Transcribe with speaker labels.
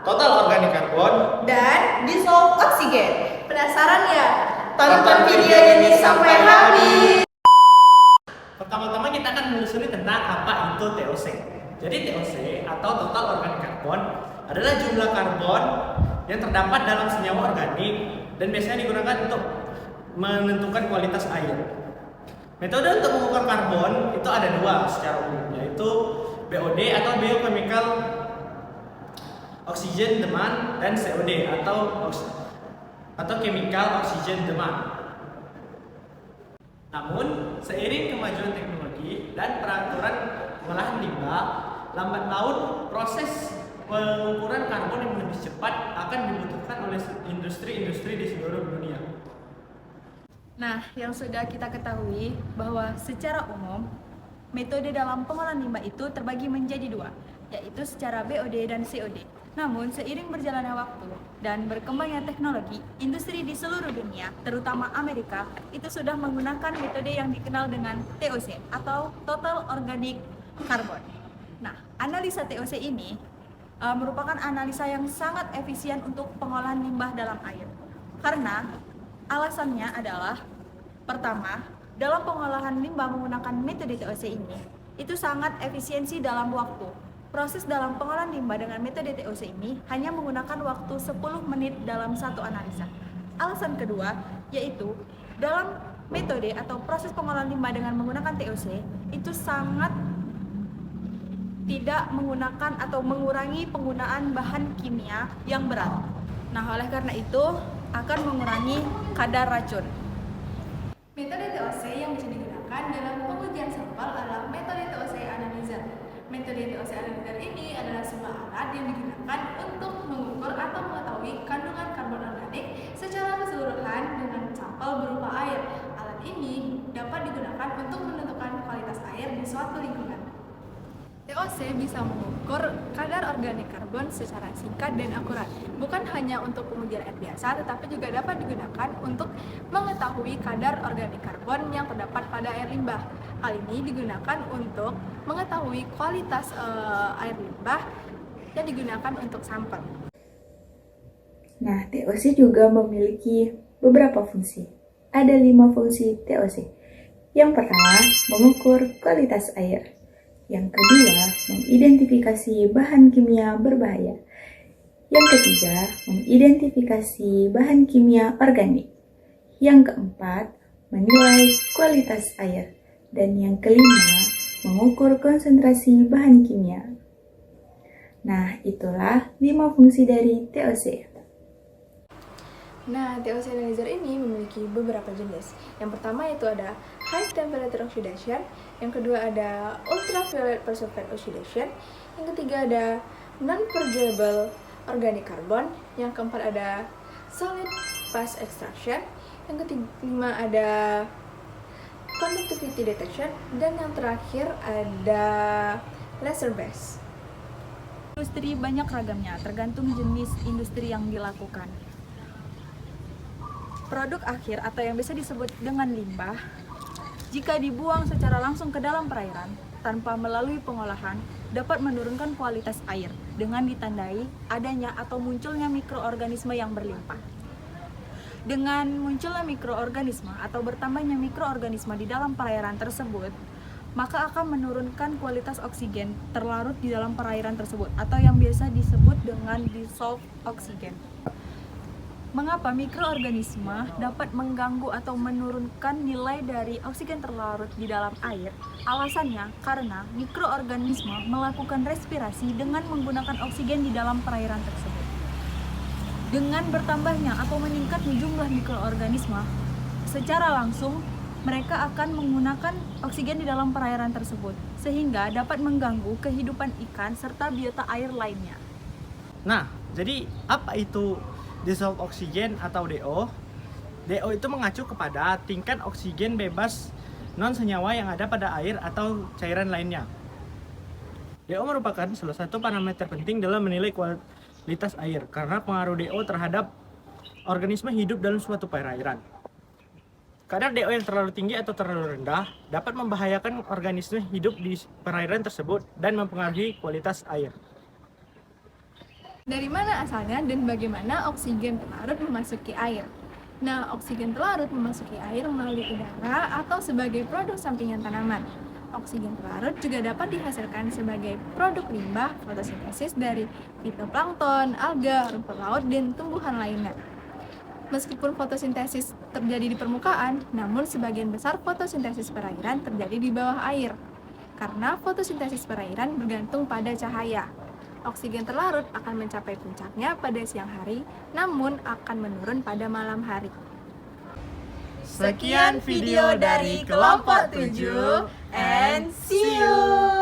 Speaker 1: total organik karbon,
Speaker 2: dan dissolved oksigen. Penasaran ya? Tonton video ini sampai habis.
Speaker 1: pertama-tama kita akan menelusuri tentang apa itu TOC. Jadi TOC atau total organik karbon adalah jumlah karbon yang terdapat dalam senyawa organik dan biasanya digunakan untuk menentukan kualitas air. Metode untuk mengukur karbon itu ada dua secara umum, yaitu BOD atau biochemical oxygen demand dan COD atau chemical oxygen demand. Namun, seiring kemajuan teknologi dan peraturan pengolahan limbah, lambat laun proses pengukuran karbon yang lebih cepat akan dibutuhkan oleh industri-industri di seluruh dunia.
Speaker 3: Nah, yang sudah kita ketahui bahwa secara umum metode dalam pengolahan limbah itu terbagi menjadi dua, yaitu secara BOD dan COD. Namun, seiring berjalannya waktu dan berkembangnya teknologi, industri di seluruh dunia, terutama Amerika, itu sudah menggunakan metode yang dikenal dengan TOC atau Total Organic Carbon. Nah, analisa TOC ini merupakan analisa yang sangat efisien untuk pengolahan limbah dalam air. Karena alasannya adalah, pertama, dalam pengolahan limbah menggunakan metode TOC ini, itu sangat efisiensi dalam waktu. Proses dalam pengolahan limbah dengan metode TOC ini hanya menggunakan waktu 10 menit dalam satu analisa. Alasan kedua, yaitu dalam metode atau proses pengolahan limbah dengan menggunakan TOC, itu sangat tidak menggunakan atau mengurangi penggunaan bahan kimia yang berat. Nah, oleh karena itu akan mengurangi kadar racun.
Speaker 4: Metode TOC yang bisa digunakan dalam pengujian sampel adalah metode TOC analyzer. Metode TOC analyzer ini adalah sebuah alat yang digunakan untuk mengukur atau mengetahui kandungan karbon organik secara keseluruhan dengan sampel berupa air. Alat ini dapat digunakan untuk menentukan kualitas air di suatu lingkungan.
Speaker 3: TOC bisa mengukur kadar organik karbon secara singkat dan akurat, bukan hanya untuk pengujian air biasa, tetapi juga dapat digunakan untuk mengetahui kadar organik karbon yang terdapat pada air limbah. Hal ini digunakan untuk mengetahui kualitas air limbah yang digunakan untuk sampel.
Speaker 5: Nah, TOC juga memiliki beberapa fungsi. Ada 5 fungsi TOC. Yang pertama, mengukur kualitas air. Yang kedua, mengidentifikasi bahan kimia berbahaya. Yang ketiga, mengidentifikasi bahan kimia organik. Yang keempat, menilai kualitas air. Dan yang kelima, mengukur konsentrasi bahan kimia. Nah, itulah 5 fungsi dari TOC.
Speaker 4: Nah, TOC analyzer ini memiliki beberapa jenis. Yang pertama itu ada high temperature oxidation, yang kedua ada ultraviolet pulsar oxidation, yang ketiga ada non-purgeable organic carbon, yang keempat ada solid phase extraction, yang kelima ada conductivity detection, dan yang terakhir ada laser base.
Speaker 3: Industri banyak ragamnya, tergantung jenis industri yang dilakukan. Produk akhir atau yang bisa disebut dengan limbah, jika dibuang secara langsung ke dalam perairan tanpa melalui pengolahan, dapat menurunkan kualitas air dengan ditandai adanya atau munculnya mikroorganisme yang berlimpah. Dengan munculnya mikroorganisme atau bertambahnya mikroorganisme di dalam perairan tersebut, maka akan menurunkan kualitas oksigen terlarut di dalam perairan tersebut atau yang biasa disebut dengan dissolved oksigen. Mengapa mikroorganisme dapat mengganggu atau menurunkan nilai dari oksigen terlarut di dalam air? Alasannya karena mikroorganisme melakukan respirasi dengan menggunakan oksigen di dalam perairan tersebut. Dengan bertambahnya atau meningkatnya jumlah mikroorganisme, secara langsung mereka akan menggunakan oksigen di dalam perairan tersebut, sehingga dapat mengganggu kehidupan ikan serta biota air lainnya.
Speaker 1: Nah, jadi apa itu dissolved oxygen atau DO? DO itu mengacu kepada tingkat oksigen bebas non-senyawa yang ada pada air atau cairan lainnya. DO merupakan salah satu parameter penting dalam menilai kualitas air karena pengaruh DO terhadap organisme hidup dalam suatu perairan. Kadar DO yang terlalu tinggi atau terlalu rendah dapat membahayakan organisme hidup di perairan tersebut dan mempengaruhi kualitas air.
Speaker 3: Dari mana asalnya dan bagaimana oksigen terlarut memasuki air? Nah, oksigen terlarut memasuki air melalui udara atau sebagai produk sampingan tanaman. Oksigen terlarut juga dapat dihasilkan sebagai produk limbah fotosintesis dari fitoplankton, alga, rumput laut, dan tumbuhan lainnya. Meskipun fotosintesis terjadi di permukaan, namun sebagian besar fotosintesis perairan terjadi di bawah air. Karena fotosintesis perairan bergantung pada cahaya. Oksigen terlarut akan mencapai puncaknya pada siang hari, namun akan menurun pada malam hari.
Speaker 1: Sekian video dari kelompok 7 and see you.